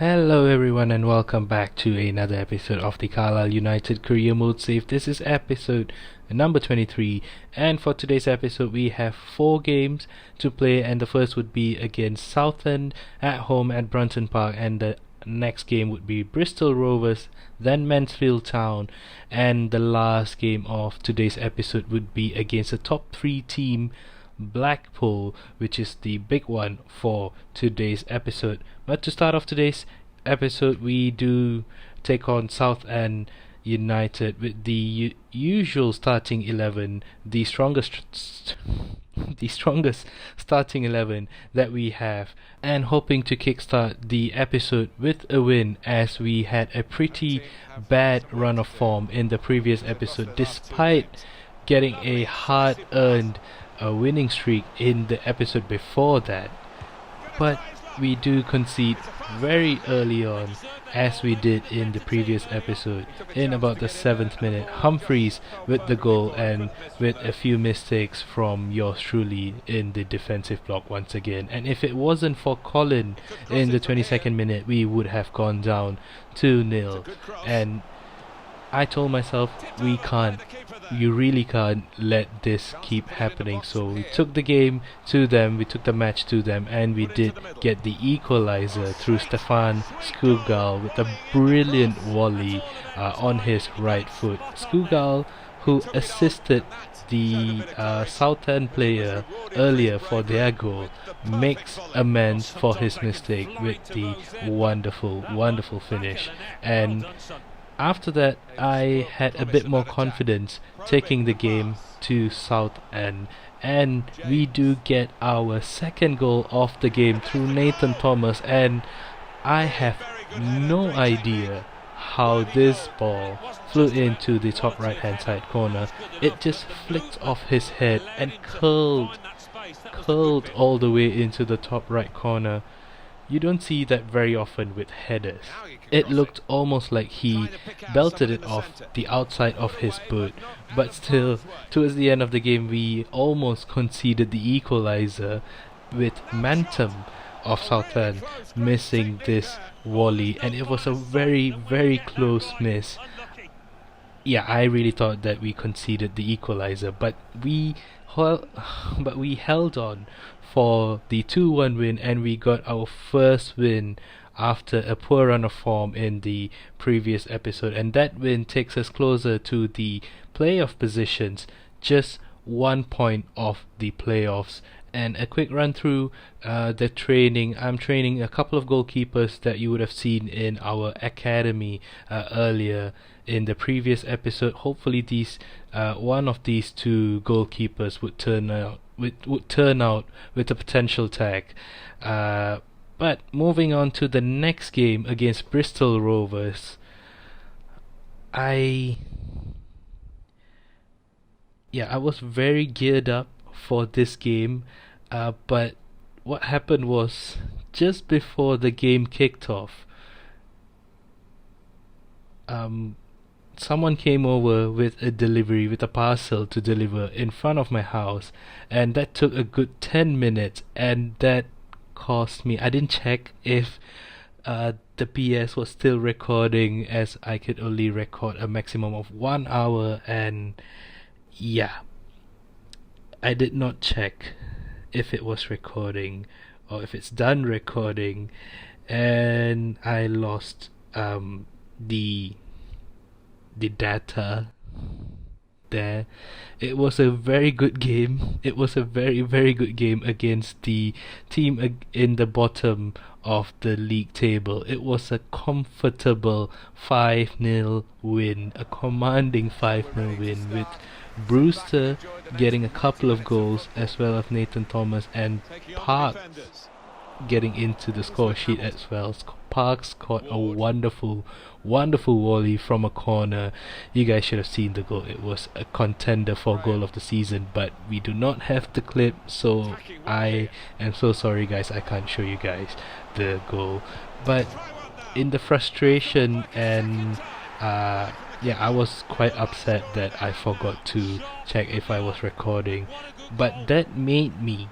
Hello everyone and welcome back to another episode of the Carlisle United Career Mode save. This is episode number 23, and for today's episode we have 4 games to play, and the first would be against Southend at home at Brunton Park, and the next game would be Bristol Rovers, then Mansfield Town, and the last game of today's episode would be against a top 3 team, Blackpool, which is the big one for today's episode. But to start off today's episode, we do take on Southend United with the usual starting 11, the strongest starting 11 that we have, and hoping to kickstart the episode with a win, as we had a pretty bad run of form in the previous episode despite getting a hard-earned winning streak in the episode before that. But we do concede very early on, as we did in the previous episode. In about the 7th minute, Humphreys with the goal, and with a few mistakes from yours truly in the defensive block once again. And if it wasn't for Colin in the 22nd minute, we would have gone down 2-0. And I told myself, you really can't let this keep happening. So we took the game to them, we took the match to them, and we did get the equalizer through Stefan Skugal with a brilliant volley on his right foot. Skugal, who assisted the Southend player earlier for their goal, makes amends for his mistake with the wonderful finish. And after that, I had a bit more confidence taking the game to Southend, and we do get our second goal of the game through Nathan Thomas, and I have no idea how this ball flew into the top right hand side corner. It just flicked off his head and curled all the way into the top right corner. You don't see that very often with headers. It looked almost like he belted it off the outside of his boot, but still, towards the end of the game, we almost conceded the equalizer with Mantum of Southend missing this volley, and it was a very close miss. Yeah, I really thought that we conceded the equalizer, but we held on for the 2-1 win, and we got our first win after a poor run of form in the previous episode, and that win takes us closer to the playoff positions, just 1 point off the playoffs. And a quick run through the training. I'm training a couple of goalkeepers that you would have seen in our academy earlier in the previous episode. Hopefully these one of these 2 goalkeepers would turn out with a potential tag. But moving on to the next game against Bristol Rovers, I was very geared up for this game, but what happened was, just before the game kicked off, someone came over with a parcel to deliver in front of my house, and that took a good 10 minutes, and that cost me, I didn't check if the PS was still recording, as I could only record a maximum of 1 hour, and I did not check if it was recording or if it's done recording, and I lost the data there. It was a very good game. It was a very good game against the team in the bottom of the league table. It was a comfortable 5-0 win, a commanding 5-0 win, with Brewster getting a couple of goals, as well as Nathan Thomas and Parks getting into the score sheet as well. Parks scored a wonderful volley from a corner. You guys should have seen the goal. It was a contender for goal of the season, but we do not have the clip, so I am so sorry guys, I can't show you guys the goal. But in the frustration and I was quite upset that I forgot to check if I was recording, but that made me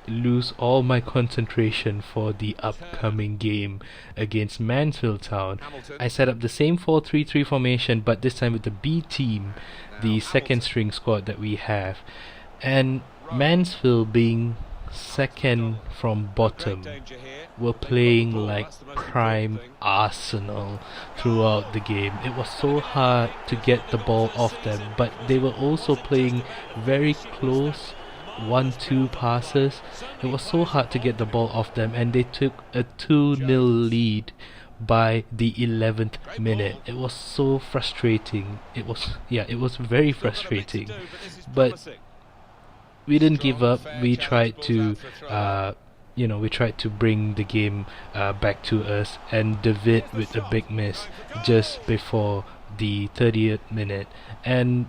lose all my concentration for the upcoming game against Mansfield Town. I set up the same 4-3-3 formation, but this time with the B team, the second string squad that we have. And Mansfield, being second from bottom, were playing like prime Arsenal throughout the game. It was so hard to get the ball off them, but they were also playing very close 1-2 passes. It was so hard to get the ball off them, and they took a 2-0 lead by the 11th minute. It was so frustrating. It was very frustrating. But we didn't give up. We tried to we tried to bring the game back to us, and David with a big miss just before the 30th minute. And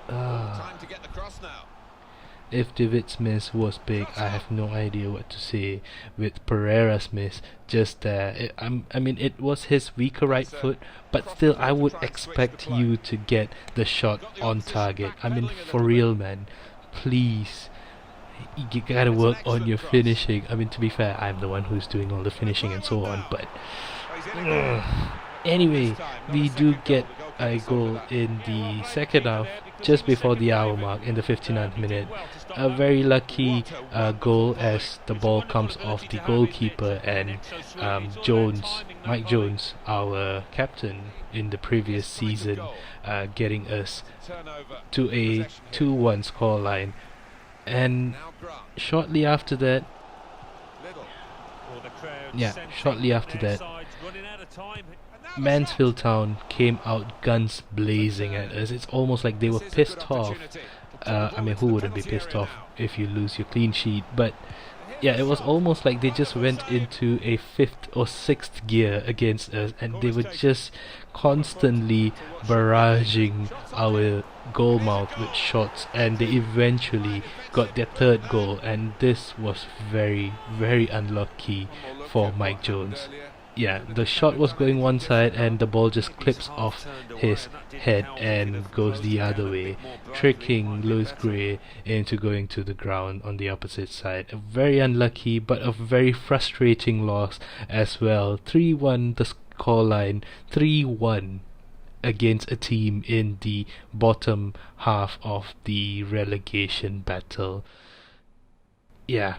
time to get the cross now. if David's miss was big, I have no idea what to say. With Pereira's miss just there, I mean, it was his weaker right foot, but still I would expect you to get the shot on target. I mean, for real, man, please, you gotta work on your finishing. I mean, to be fair, I'm the one who's doing all the finishing and so on, but anyway, we do get a goal in the second half, just before the hour mark, in the 59th minute. A very lucky goal, as the ball comes off the goalkeeper, and Mike Jones, our captain in the previous season, getting us to a 2-1 scoreline. And shortly after that, Mansfield Town came out guns blazing at us. It's almost like they were pissed off. I mean, who wouldn't be pissed off if you lose your clean sheet? But yeah, it was almost like they just went into a 5th or 6th gear against us, and they were just constantly barraging our goal mouth with shots, and they eventually got their 3rd goal, and this was very, very unlucky for Mike Jones. Yeah, the shot was going one side and the ball just clips off his head and goes the other way, tricking Lewis Gray into going to the ground on the opposite side. A very unlucky but a very frustrating loss as well. 3-1 the scoreline, 3-1 against a team in the bottom half of the relegation battle. Yeah.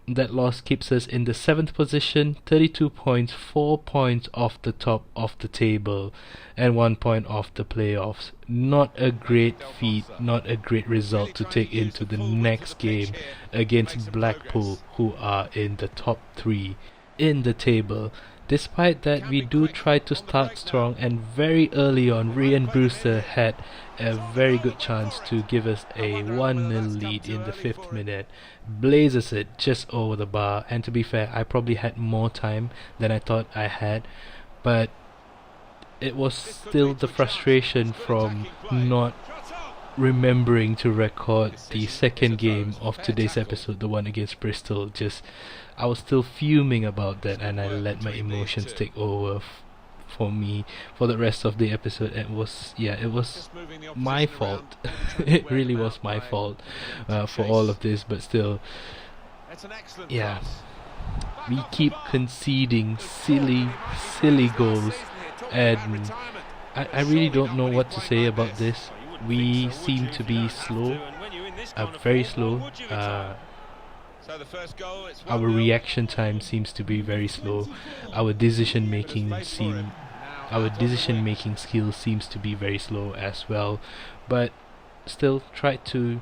That loss keeps us in the 7th position, 32 points, 4 points off the top of the table, and 1 point off the playoffs. Not a great feat, not a great result to take into the next game against Blackpool, who are in the top 3 in the table. Despite that, we do try to start strong, and very early on, Ryan Brewster had a very good chance to give us a 1-0 lead in the 5th minute. Blazes it just over the bar, and to be fair, I probably had more time than I thought I had, but it was still the frustration from not remembering to record the second game of today's episode, the one against Bristol. I was still fuming about that, and I let my emotions take over for me for the rest of the episode. It was my fault. It really was my fault for all of this, but still, yeah, we keep conceding silly goals, and I really don't know what to say about this. We seem to be slow, very slow. Our reaction time seems to be very slow. Our decision making skills seems to be very slow as well. But still, tried to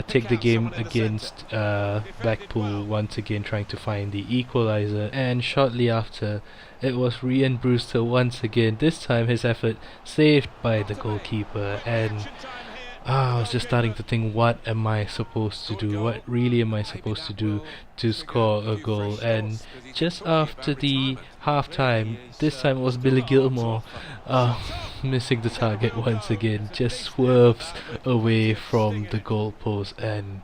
take the game against Blackpool once again, trying to find the equalizer. And shortly after, it was Ryan Brewster once again. This time, his effort saved by the goalkeeper, and I was just starting to think, what am I supposed to do? What really am I supposed to do to score a goal? And just after the half-time, this time it was Billy Gilmore missing the target once again. Just swerves away from the goalpost, and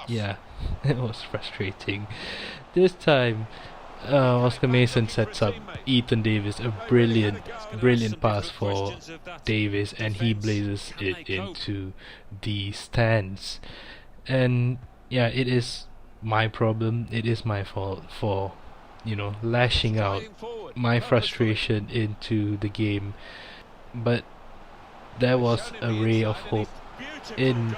yeah, it was frustrating. This time Oscar Mason sets up Ethan Davis, a brilliant pass for Davis, and he blazes it into the stands. And yeah, it is my problem. It is my fault for, lashing out my frustration into the game. But there was a ray of hope. In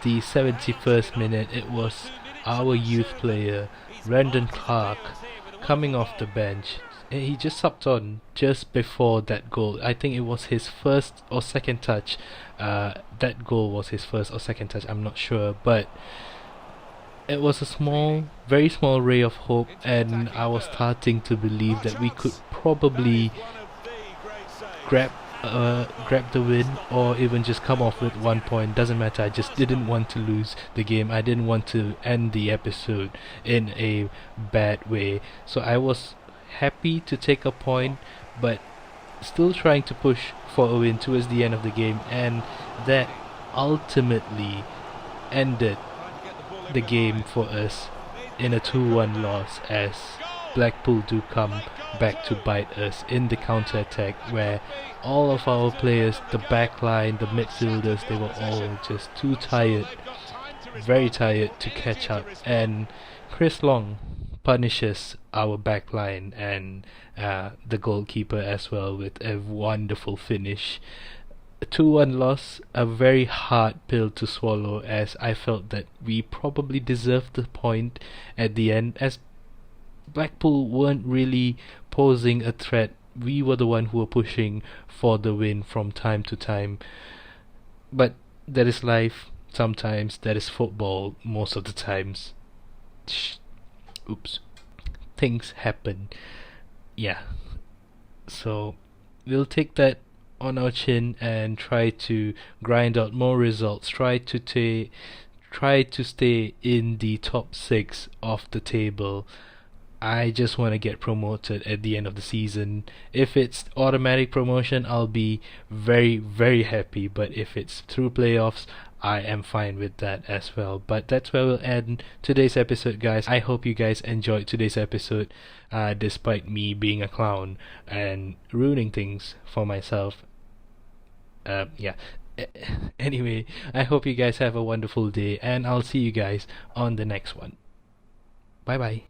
the 71st minute, it was our youth player, Brandon Clark, coming off the bench. He just subbed on just before that goal. I think it was his first or second touch. That goal was his first or second touch, I'm not sure. But it was a very small ray of hope, and I was starting to believe that we could probably grab the win, or even just come off with 1 point. Doesn't matter. I just didn't want to lose the game. I didn't want to end the episode in a bad way. So I was happy to take a point, but still trying to push for a win towards the end of the game, and that ultimately ended the game for us in a 2-1 loss, as Blackpool do come back to bite us in the counter-attack, where all of our players, the back line, the midfielders, they were all just too tired, very tired to catch up, and Chris Long punishes our back line and the goalkeeper as well with a wonderful finish. A 2-1 loss, a very hard pill to swallow, as I felt that we probably deserved the point at the end, as Blackpool weren't really posing a threat. We were the one who were pushing for the win from time to time. But that is life. Sometimes that is football. Most of the times, oops, things happen. Yeah. So we'll take that on our chin and try to grind out more results. Try to stay in the top 6 of the table. I just want to get promoted at the end of the season. If it's automatic promotion, I'll be very, very happy. But if it's through playoffs, I am fine with that as well. But that's where we'll end today's episode, guys. I hope you guys enjoyed today's episode, despite me being a clown and ruining things for myself. Yeah. Anyway, I hope you guys have a wonderful day, and I'll see you guys on the next one. Bye bye.